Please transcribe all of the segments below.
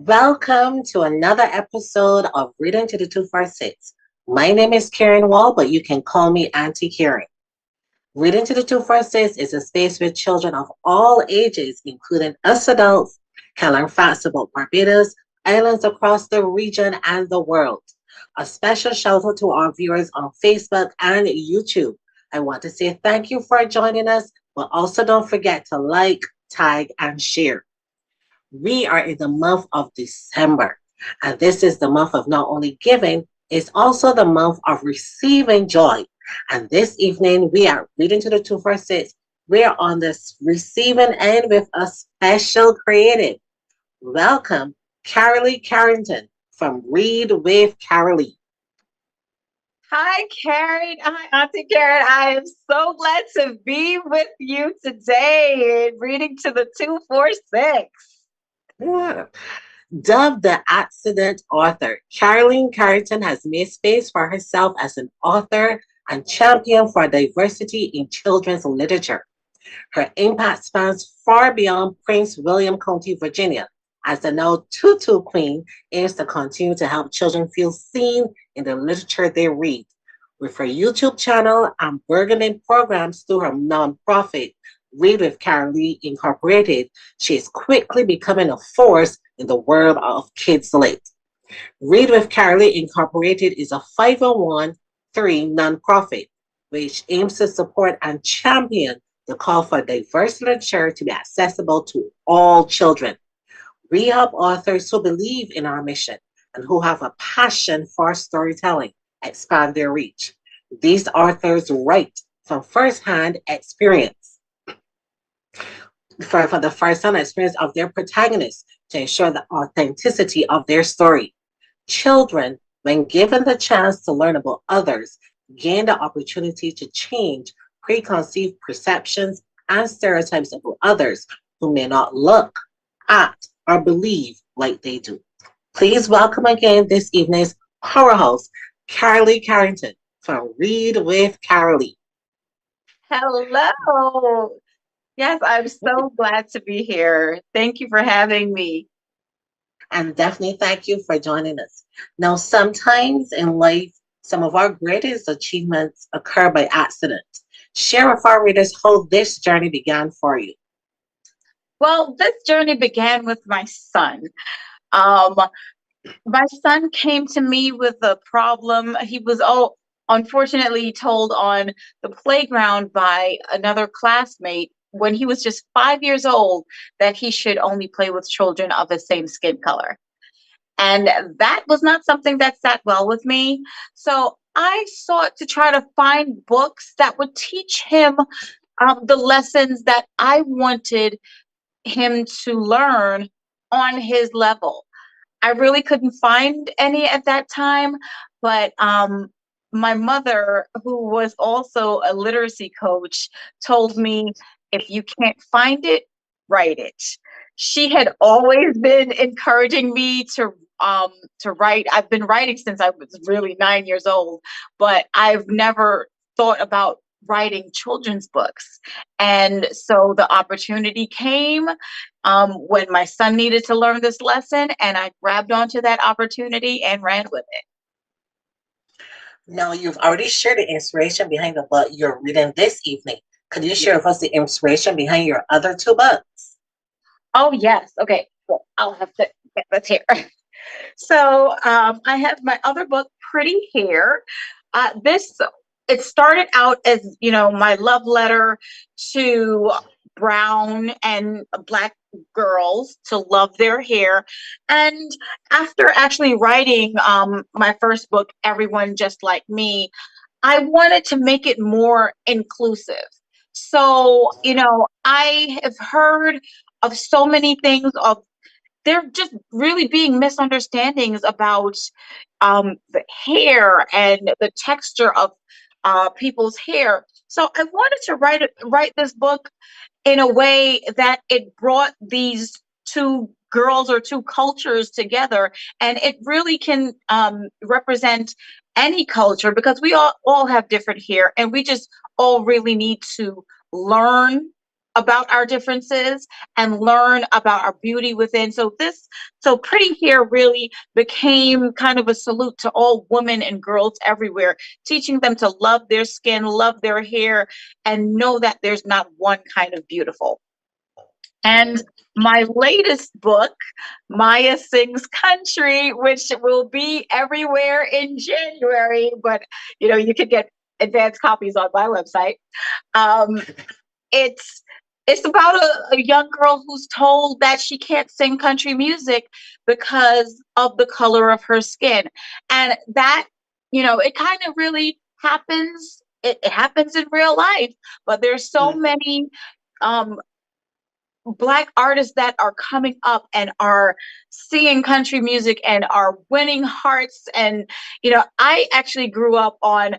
Welcome to another episode of Reading to the 246. My name is Karen Wall, but you can call me Auntie Karen. Reading to the 246 is a space where children of all ages, including us adults, can learn facts about Barbados, islands across the region, and the world. A special shout out to our viewers on Facebook and YouTube. I want to say thank you for joining us, but also don't forget to like, tag, and share. We are in the month of December, and this is the month of not only giving, it's also the month of receiving joy. And this evening, we are reading to the 246. We're on this receiving end with a special creative. Welcome, Carylee Carrington from Read with Carylee. Hi, Karen. Hi, Auntie Karen. I am so glad to be with you today and reading to the 246. Yeah. Dubbed the accident author, Carylee Carrington has made space for herself as an author and champion for diversity in children's literature. Her impact spans far beyond Prince William County, Virginia, as the now Tutu Queen aims to continue to help children feel seen in the literature they read. With her YouTube channel and burgeoning programs through her nonprofit, Read with Carylee Incorporated, she is quickly becoming a force in the world of kids lit. Read with Carylee Incorporated is a 501(c)(3) nonprofit which aims to support and champion the call for diverse literature to be accessible to all children. We help authors who believe in our mission and who have a passion for storytelling expand their reach. These authors write from firsthand experience for the first-hand experience of their protagonists to ensure the authenticity of their story. Children, when given the chance to learn about others, gain the opportunity to change preconceived perceptions and stereotypes about others who may not look, act, or believe like they do. Please welcome again this evening's powerhouse, Carylee Carrington from Read with Carylee. Hello. Yes, I'm so glad to be here. Thank you for having me. And definitely thank you for joining us. Now, sometimes in life, some of our greatest achievements occur by accident. Share with our readers how this journey began for you. Well, this journey began with my son. Um, my son came to me with a problem. He was unfortunately told on the playground by another classmate when he was just 5 years old that he should only play with children of the same skin color. And that was not something that sat well with me. So I sought to try to find books that would teach him the lessons that I wanted him to learn on his level. I really couldn't find any at that time, but my mother, who was also a literacy coach, told me if you can't find it, write it. She had always been encouraging me to write. I've been writing since I was really 9 years old, but I've never thought about writing children's books. And so the opportunity came when my son needed to learn this lesson, and I grabbed onto that opportunity and ran with it. Now, you've already shared the inspiration behind the book you're reading this evening. Could you share with us the inspiration behind your other two books? Oh, yes. Okay. Well, I'll have to get this here. So I have my other book, Pretty Hair. This it started out as my love letter to brown and black girls to love their hair, and after actually writing my first book, Everyone Just Like Me, I wanted to make it more inclusive. So I have heard of so many things of there just really being misunderstandings about the hair and the texture of people's hair. So I wanted to write this book in a way that it brought these two girls or two cultures together, and it really can represent any culture because we all have different hair, and we just all really need to learn about our differences and learn about our beauty within. So Pretty Hair really became kind of a salute to all women and girls everywhere, teaching them to love their skin, love their hair, and know that there's not one kind of beautiful. And my latest book, Maya Sings Country, which will be everywhere in January, but you could get advanced copies on my website. Um, it's it's about a young girl who's told that she can't sing country music because of the color of her skin. And that, it kind of really happens. It happens in real life, but there's so Mhm. many um, Black artists that are coming up and are singing country music and are winning hearts. And, I actually grew up on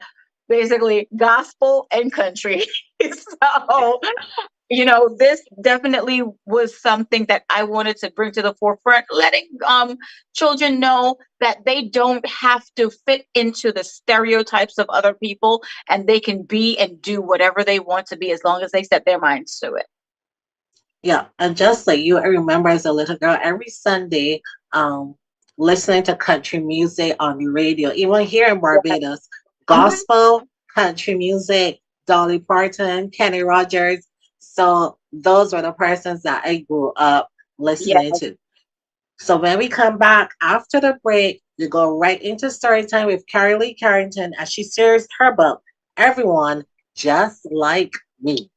basically gospel and country. So, this definitely was something that I wanted to bring to the forefront, letting children know that they don't have to fit into the stereotypes of other people, and they can be and do whatever they want to be as long as they set their minds to it. Yeah, and just like you, I remember as a little girl, every Sunday, um, listening to country music on the radio, even here in Yeah. Barbados, Mhm. gospel, country music, Dolly Parton, Kenny Rogers. So those were the persons that I grew up Yeah. listening to. So when we come back after the break, we go right into story time with Carylee Carrington as she shares her book, Everyone Just Like Me.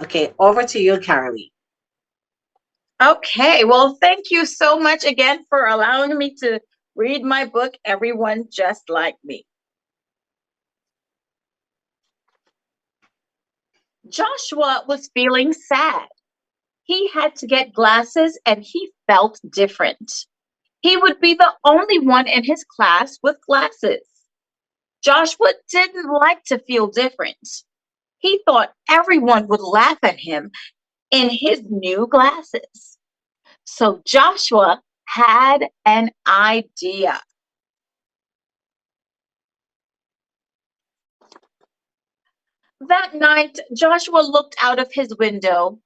Okay, over to you, Carylee. Okay. Well, thank you so much again for allowing me to read my book, Everyone Just Like Me. Joshua was feeling sad. He had to get glasses and he felt different. He would be the only one in his class with glasses. Joshua didn't like to feel different. He thought everyone would laugh at him in his new glasses. So Joshua had an idea. That night, Joshua looked out of his window.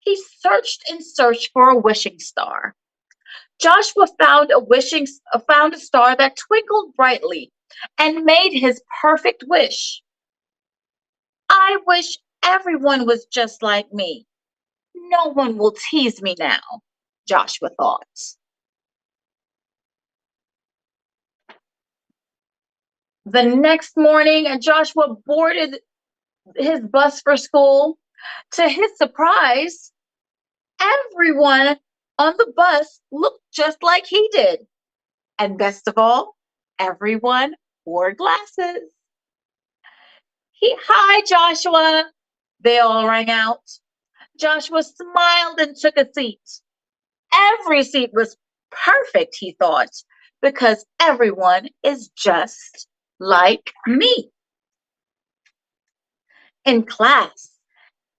He searched and searched for a wishing star. Joshua found a star that twinkled brightly and made his perfect wish. I wish everyone was just like me. No one will tease me now, Joshua thought. The next morning, Joshua boarded his bus for school. To his surprise, everyone on the bus looked just like he did. And best of all, everyone wore glasses. Hi, Joshua, they all rang out. Joshua smiled and took a seat. Every seat was perfect, he thought, because everyone is just like me. In class,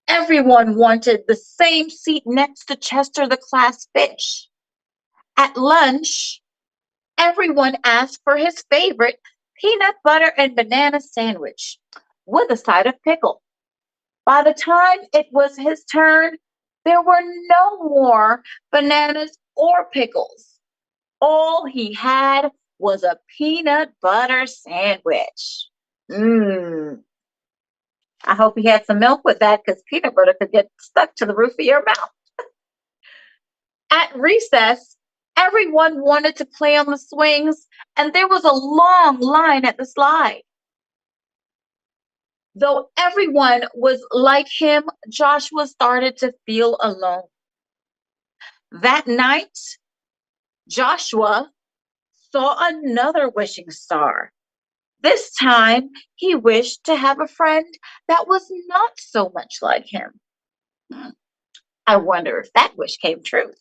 everyone wanted the same seat next to Chester the class fish. At lunch, everyone asked for his favorite peanut butter and banana sandwich with a side of pickle. By the time it was his turn, there were no more bananas or pickles. All he had was a peanut butter sandwich. Mmm. I hope he had some milk with that because peanut butter could get stuck to the roof of your mouth. At recess, everyone wanted to play on the swings, and there was a long line at the slide. Though everyone was like him, Joshua started to feel alone. That night, Joshua saw another wishing star. This time, he wished to have a friend that was not so much like him. I wonder if that wish came true.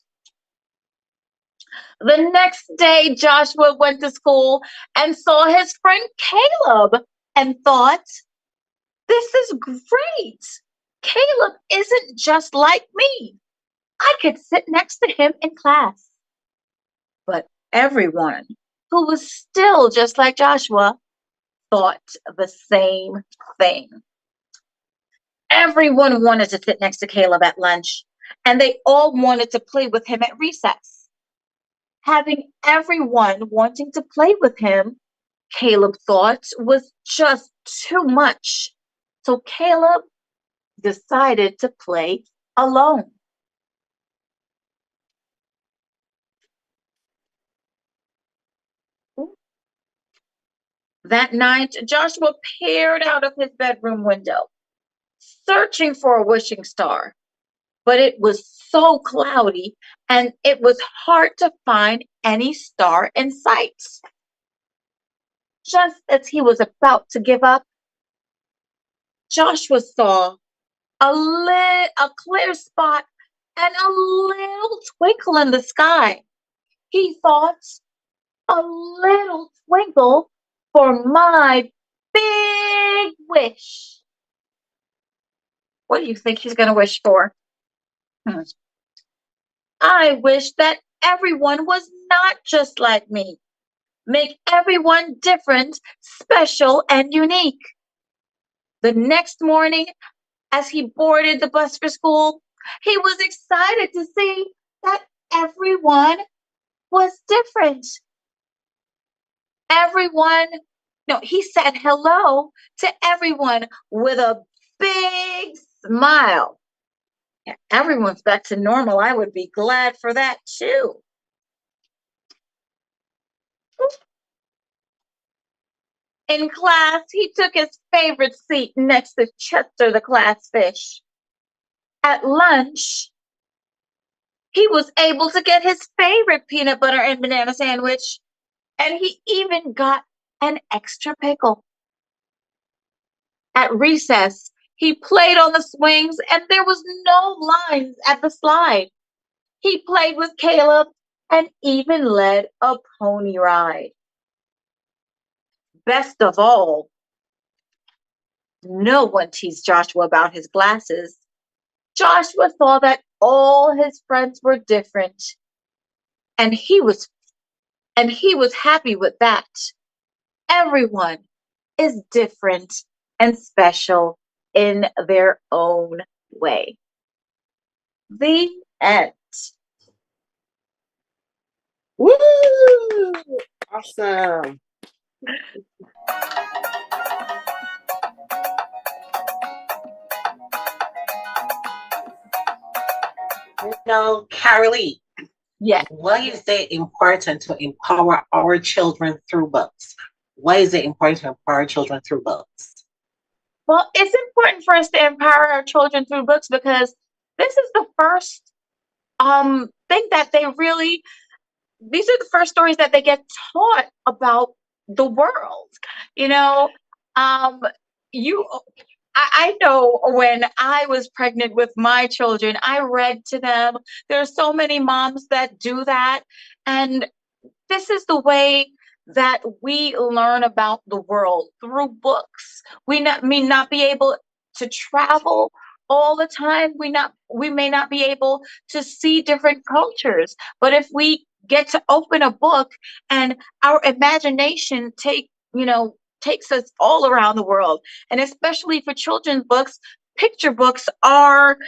The next day, Joshua went to school and saw his friend Caleb and thought, this is great. Caleb isn't just like me. I could sit next to him in class. But everyone who was still just like Joshua, thought the same thing. Everyone wanted to sit next to Caleb at lunch, and they all wanted to play with him at recess. Having everyone wanting to play with him, Caleb thought was just too much. So Caleb decided to play alone. That night, Joshua peered out of his bedroom window, searching for a wishing star. But it was so cloudy and it was hard to find any star in sight. Just as he was about to give up, Joshua saw a clear spot and a little twinkle in the sky. He thought, a little twinkle for my big wish. What do you think he's going to wish for? Hmm. I wish that everyone was not just like me. Make everyone different, special, and unique. The next morning, as he boarded the bus for school, he was excited to see that everyone was different. Everyone, no, he said hello to everyone with a big smile. Yeah, everyone's back to normal. I would be glad for that too. In class, he took his favorite seat next to Chester the class fish. At lunch, he was able to get his favorite peanut butter and banana sandwich, and he even got an extra pickle. At recess, he played on the swings, and there was no lines at the slide. He played with Caleb and even led a pony ride. Best of all, no one teased Joshua about his glasses. Joshua saw that all his friends were different, and he was happy with that. Everyone is different and special in their own way. The end. Woo! Awesome. Carolee, Yes. why is it important to empower our children through books? Why is it important to empower children through books? Well, it's important for us to empower our children through books because this is the first thing that they really these are the first stories that they get taught about the world. You know, um, you I know when I was pregnant with my children, I read to them. There are so many moms that do that. And this is the way that we learn about the world through books. May not be able to travel all the time. We may not be able to see different cultures, but if we get to open a book and our imagination takes us all around the world, and especially for children's books, picture books are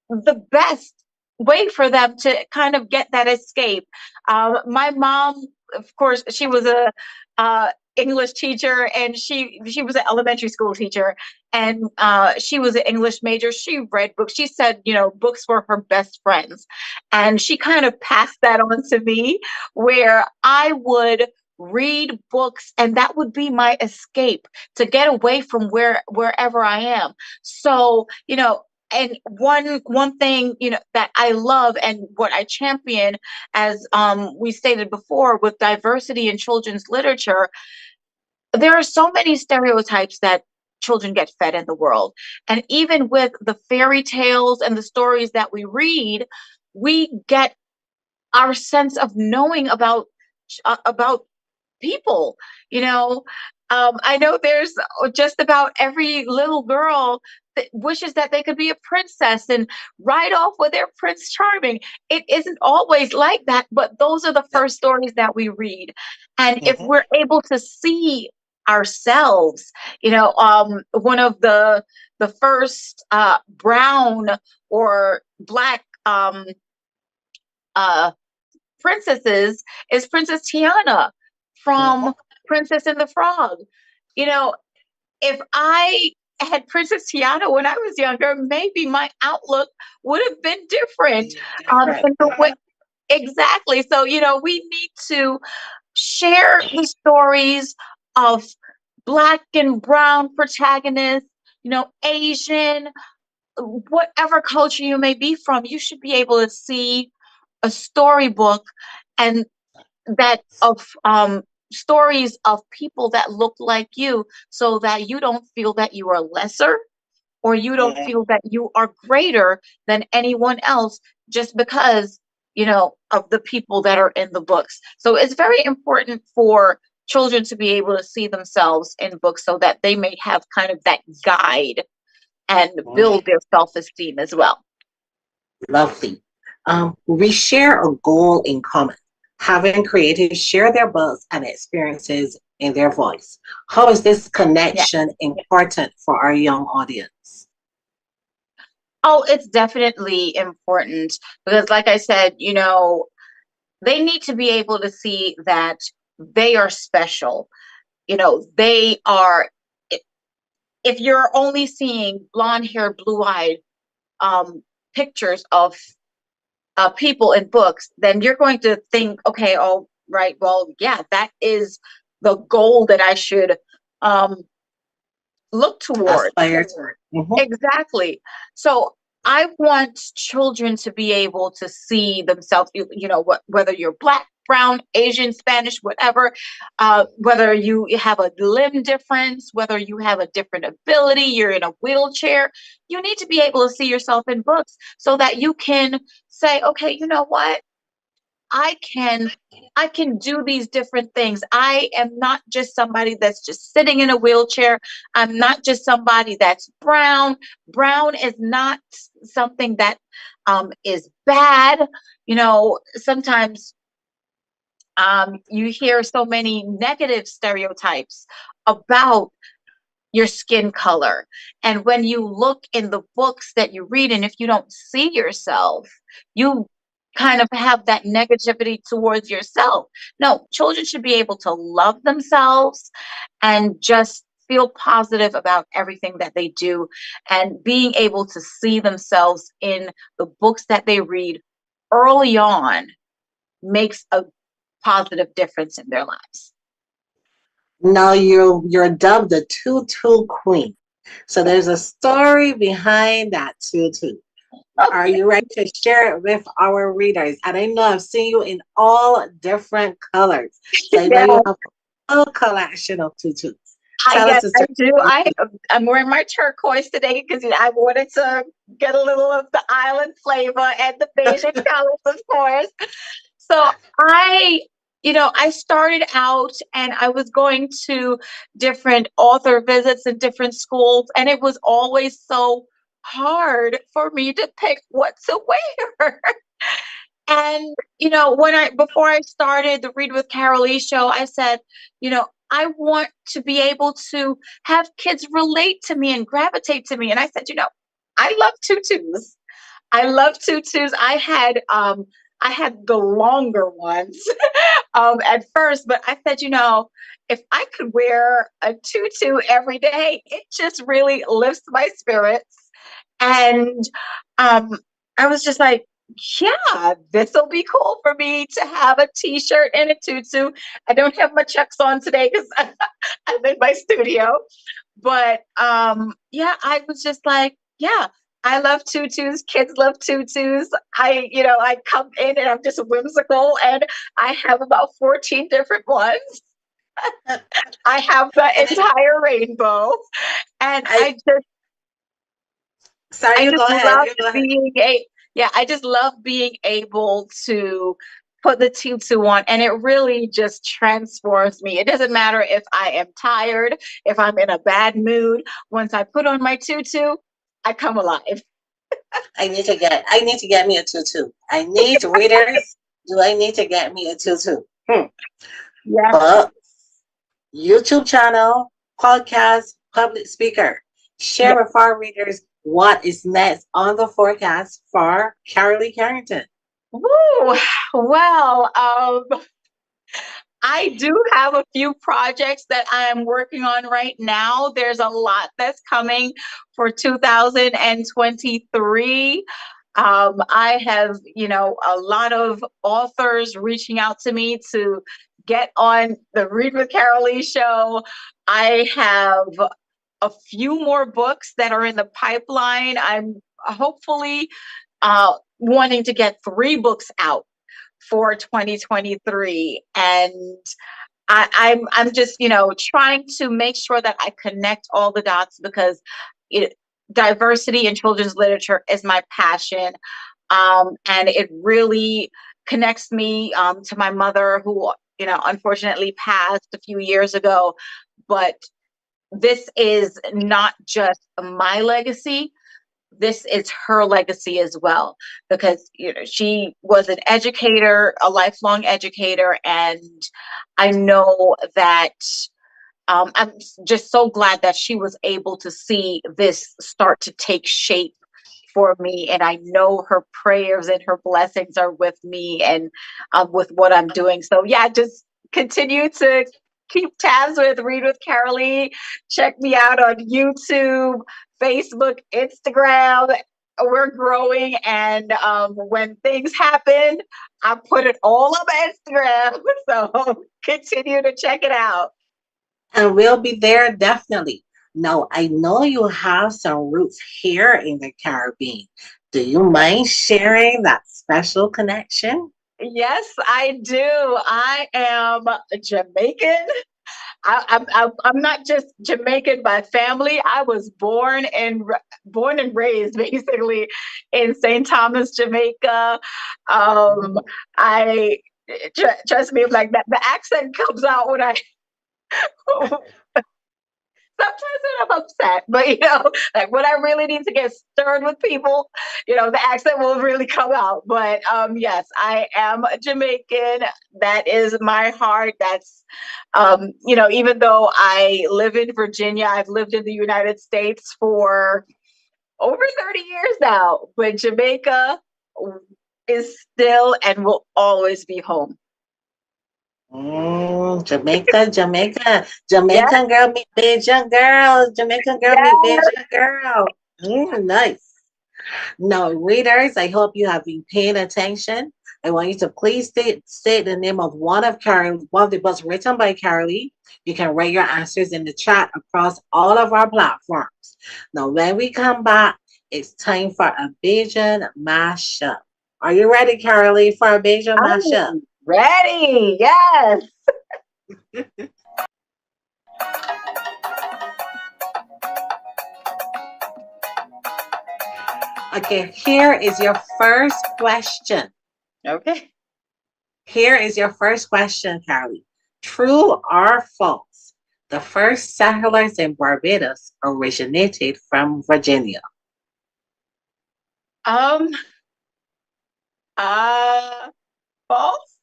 the best way for them to kind of get that escape. My mom, of course, she was a English teacher, and she was an elementary school teacher, and she was an English major. She read books. She said, books were her best friends, and she kind of passed that on to me, where I would read books and that would be my escape to get away from wherever I am. So and one thing that I love and what I champion, as we stated before, with diversity in children's literature, there are so many stereotypes that children get fed in the world, and even with the fairy tales and the stories that we read, we get our sense of knowing about people. I know there's just about every little girl wishes that they could be a princess and ride off with their Prince Charming. It isn't always like that, but those are the Yeah. first stories that we read. And if Mhm. we're able to see ourselves, one of the first brown or black uh, princesses is Princess Tiana from Mhm. Princess and the Frog. You know, if I had Princess Tiana when I was younger, maybe my outlook would have been different. Be different. In the way, exactly. So, we need to share the stories of Black and brown protagonists, Asian, whatever culture you may be from. You should be able to see a storybook and that of stories of people that look like you, so that you don't feel that you are lesser, or you don't Mhm. feel that you are greater than anyone else just because, of the people that are in the books. So it's very important for children to be able to see themselves in books so that they may have kind of that guide and Mhm. build their self-esteem as well. Lovely. We share a goal in common, having creators share their books and experiences in their voice. How is this Yeah. connection important for our young audience? Oh, it's definitely important because, like I said, they need to be able to see that they are special. They are, if you're only seeing blonde hair, blue eyed pictures of people in books, then you're going to think, okay, oh, right, well, yeah, that is the goal that I should um, look towards. Aspire to. Mhm. Exactly. So I want children to be able to see themselves, whether you're Black, brown, Asian, Spanish, whatever, whether you have a limb difference, whether you have a different ability, you're in a wheelchair, you need to be able to see yourself in books so that you can say, okay, you know what? I can I can do these different things. I am not just somebody that's just sitting in a wheelchair. I'm not just somebody that's brown. Brown is not something that is bad. Sometimes you hear so many negative stereotypes about your skin color. And when you look in the books that you read, and if you don't see yourself, you kind of have that negativity towards yourself. No, children should be able to love themselves and just feel positive about everything that they do, and being able to see themselves in the books that they read early on makes a positive difference in their lives. Now you're dubbed the tutu queen. So there's a story behind that tutu. Are you ready to share it with our readers? And I know I've seen you in all different colors. So I know Yeah. you have a full collection of tutus. I Tell us guess the I story. do. I'm wearing my turquoise today because I wanted to get a little of the island flavor and the Bayesian colors, of course. So I started out and I was going to different author visits in different schools, and it was always so hard for me to pick what to wear. And when I before I started the Read with Carylee show, I said, I want to be able to have kids relate to me and gravitate to me. And I said, I love tutus. I love tutus. I had the longer ones at first, but I said, if I could wear a tutu every day, it just really lifts my spirits. And um, I was just like, yeah, this will be cool for me to have a t-shirt and a tutu. I don't have my chucks on today because I'm in my studio. But yeah, I was just like, yeah, I love tutus. Kids love tutus. I come in and I'm just whimsical, and I have about 14 different ones. I have the And entire rainbow, and I sorry, I you just go ahead. love You go ahead. being a yeah, I just love being able to put the tutu on, and it really just transforms me. It doesn't matter if I am tired, if I'm in a bad mood. Once I put on my tutu, I come alive. I need to get me a tutu. I need readers. Do I need to get me a tutu? Yeah. Book, YouTube channel, podcast, public speaker. Yeah. Share with our readers what is next on the forecast for Carylee Carrington. Woo. Well, I do have a few projects that I am working on right now. There's a lot that's coming for 2023. I have, a lot of authors reaching out to me to get on the Read with Carylee show. I have a few more books that are in the pipeline. I'm hopefully wanting to get 3 books out for 2023, and I'm just trying to make sure that I connect all the dots, because it, diversity in children's literature is my passion, and it really connects me to my mother, who unfortunately passed a few years ago. But this is not just my legacy, this is her legacy as well, because she was an educator, a lifelong educator, and I know that I'm just so glad that she was able to see this start to take shape for me, and I know her prayers and her blessings are with me and with what I'm doing. So yeah, just continue to keep tabs with Read with Carylee. Check me out on YouTube, Facebook, Instagram. We're growing, and when things happen, I put it all up Instagram. So continue to check it out. And we'll be there definitely. Now, I know you have some roots here in the Caribbean. Do you mind sharing that special connection? Yes, I do. I am Jamaican. I'm not just Jamaican by family. I was born and raised basically in St. Thomas, Jamaica. Um, I trust me, like that. The accent comes out when I sometimes when I'm upset, but like when I really need to get stirred with people, the accent will really come out. But yes, I am a Jamaican. That is my heart. That's even though I live in Virginia, I've lived in the United States for over 30 years now. But Jamaica is still and will always be home. Jamaica, Jamaica, Yes, Jamaican girl meet Bajan girl, Jamaican girl meet yes. Bajan girl. Nice. Now, readers, I hope you have been paying attention. I want you to please state the name of one of the books written by Carylee. You can write your answers in the chat across all of our platforms. Now, when we come back, it's time for a Bajan mashup. Are you ready, Carylee, for a Bajan mashup? I'm ready. Yes. Okay, here is your first question. Okay. Here is your first question, Carylee. True or false? The first settlers in Barbados originated from Virginia. Um, uh, false.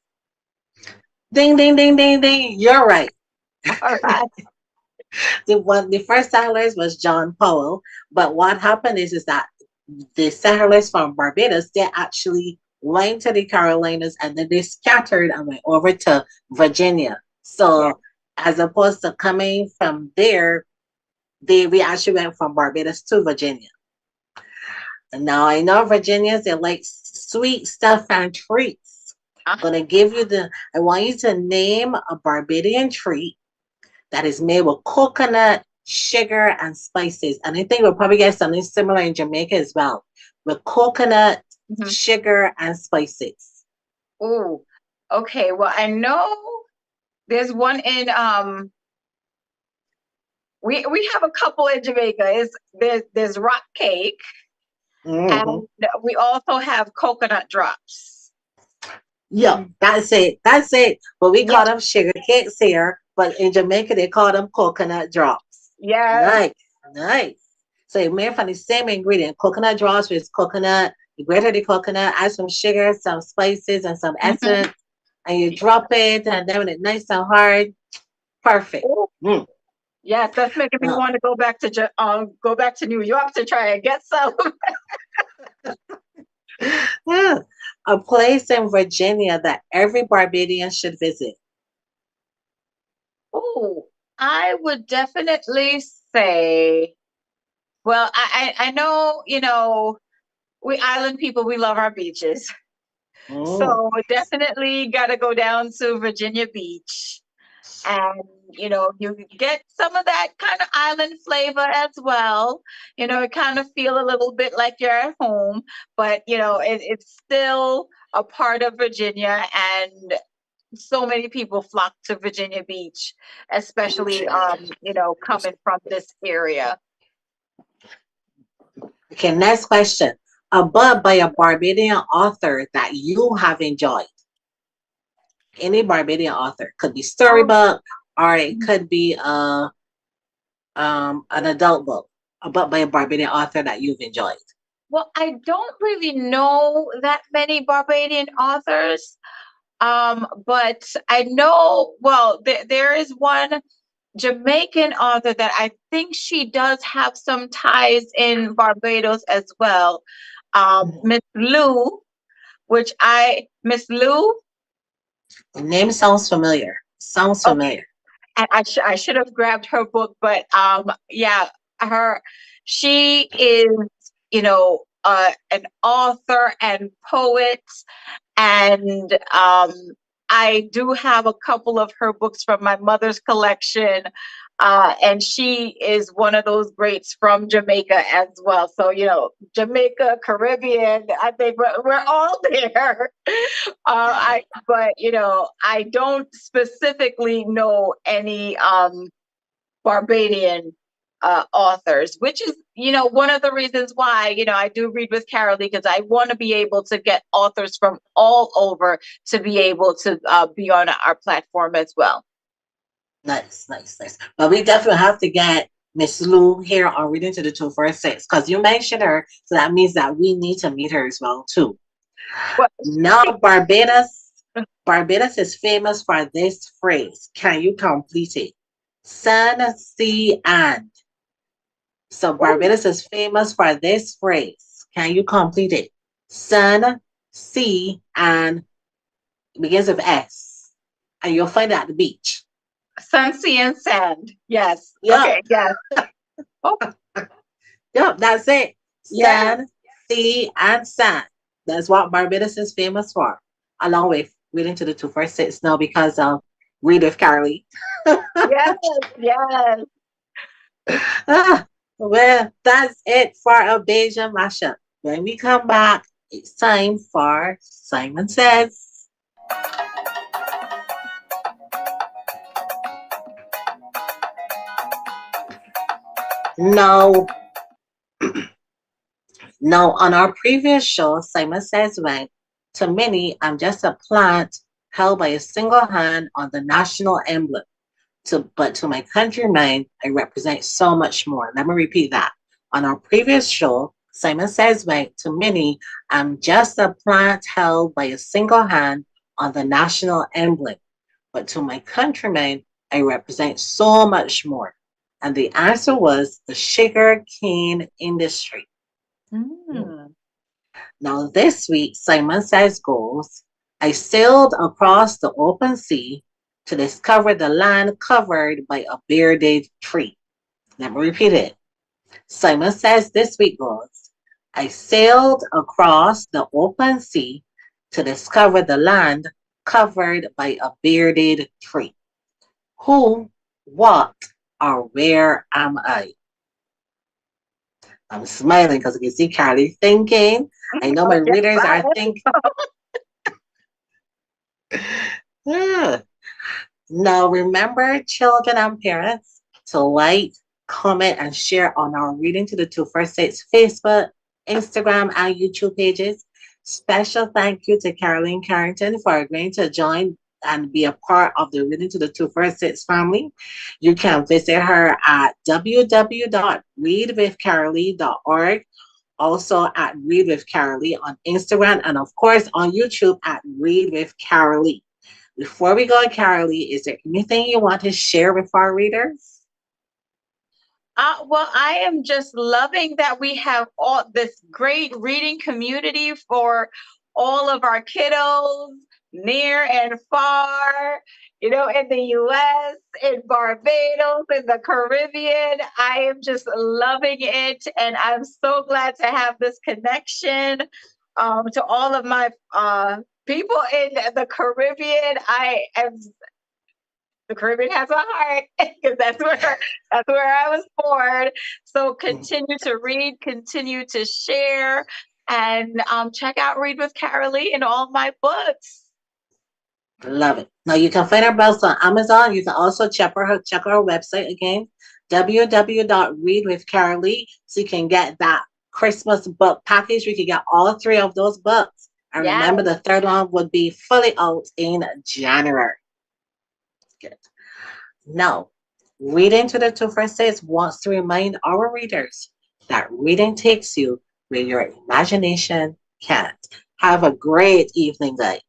Ding, ding, ding, ding, ding. You're right. All right. The first settlers was John Powell, but what happened is that the settlers from Barbados, they actually went to the Carolinas and then they scattered and went over to Virginia. Yeah. So as opposed to coming from there, we actually went from Barbados to Virginia. And now I know Virginians, they like sweet stuff and treats. I'm gonna give you I want you to name a Barbadian treat that is made with coconut, sugar, and spices. And I think we'll probably get something similar in Jamaica as well, with coconut, sugar, and spices. Oh, okay. Well, I know there's one in we have a couple in Jamaica. There's rock cake, and we also have coconut drops. Yeah, that's it. That's it. But we Yeah. call them sugar cakes here, but in Jamaica they call them coconut drops. Yeah. Nice, nice. So you made from the same ingredient. Coconut draws with coconut. You grate the coconut, add some sugar, some spices, and some Mhm. essence, and you drop it, and then when it's nice and hard, perfect. Oh, Mm. yes, that's making me Now, want to go back to New York to try and get some. yeah, a place in Virginia that every Barbadian should visit. Oh, I would definitely say, well, I know, we island people, we love our beaches. Mm. So definitely got to go down to Virginia Beach. And, you get some of that kind of island flavor as well. It kind of feel a little bit like you're at home, but, it's still a part of Virginia. And so many people flock to Virginia Beach, especially, coming from this area. Okay, next question. A book by a Barbadian author that you have enjoyed. Any Barbadian author. Could be Um, storybook or it could be an adult book. A book by a Barbadian author that you've enjoyed. well, I don't really know that many Barbadian authors. But I know, well, there is one Jamaican author that I think she does have some ties in Barbados as well. Miss Lou, Miss Lou, The name sounds familiar. Sounds okay, familiar. and I should have grabbed her book, but yeah, her, she is, an author and poet. And I do have a couple of her books from my mother's collection. And she is one of those greats from Jamaica as well. So, Jamaica, Caribbean, I think we're all there. But, I don't specifically know any Barbadian authors, which is, one of the reasons why, I do read with Carylee, because I want to be able to get authors from all over to be able to be on our platform as well. Nice, nice, nice. But we definitely have to get Miss Lou here on Reading to the 246 because you mentioned her. So that means that we need to meet her as well, too. Well, Now, Barbados. Barbados is famous for this phrase. Can you complete it? Sun, sea, and. So oh, Barbados is famous for this phrase. Can you complete it? Sun, sea, and begins with S. And you'll find it at the beach. sun, sea, and sand. Yes. Yep, Okay. Yes. Oh, yep, that's it. yes. Sun, sea, and sand. That's what Barbados is famous for. Along with reading to the 246 now because read with Carylee. Yes. Yes. Ah, well, that's it for a Beja mashup. When we come back, it's time for Simon Says. No, no, on our previous show, Simon Says went, to many, I'm just a plant held by a single hand on the national emblem. But to my countrymen, I represent so much more. Let me repeat that. On our previous show, Simon Says went, to many, I'm just a plant held by a single hand on the national emblem. But to my countrymen, I represent so much more. And the answer was the sugar cane industry. Mm. Now, this week, Simon Says goes, I sailed across the open sea to discover the land covered by a bearded tree. Let me repeat it. Simon Says this week goes, I sailed across the open sea to discover the land covered by a bearded tree. Who, what, or where am I? I'm smiling because I can see Carly thinking. I know Oh, my yes, readers I are thinking. "Ah." Now, remember, children and parents, to like, comment, and share on our Reading to the 246 Facebook, Instagram, and YouTube pages. Special thank you to Carylee Carrington for agreeing to join and be a part of the Reading to the Two First Six family, you can visit her at www.readwithcarolee.org, also at Read with Carolee on Instagram, and of course on YouTube at Read with Carolee. Before we go, Carolee, is there anything you want to share with our readers? Well, I am just loving that we have all this great reading community for all of our kiddos, near and far, in the US, in Barbados, in the Caribbean. I am just loving it. And I'm so glad to have this connection to all of my people in the Caribbean. The Caribbean has a heart because that's where I was born. So continue to read, continue to share, and check out Read with Carolee in all my books. Love it. Now you can find our books on Amazon. You can also check our website again, www.readwithcarolee, so you can get that Christmas book package. We can get all three of those books. And Yeah. remember, the third one would be fully out in January. Good. Now, Reading to the Two First Days wants to remind our readers that reading takes you where your imagination can't. Have a great evening, guys.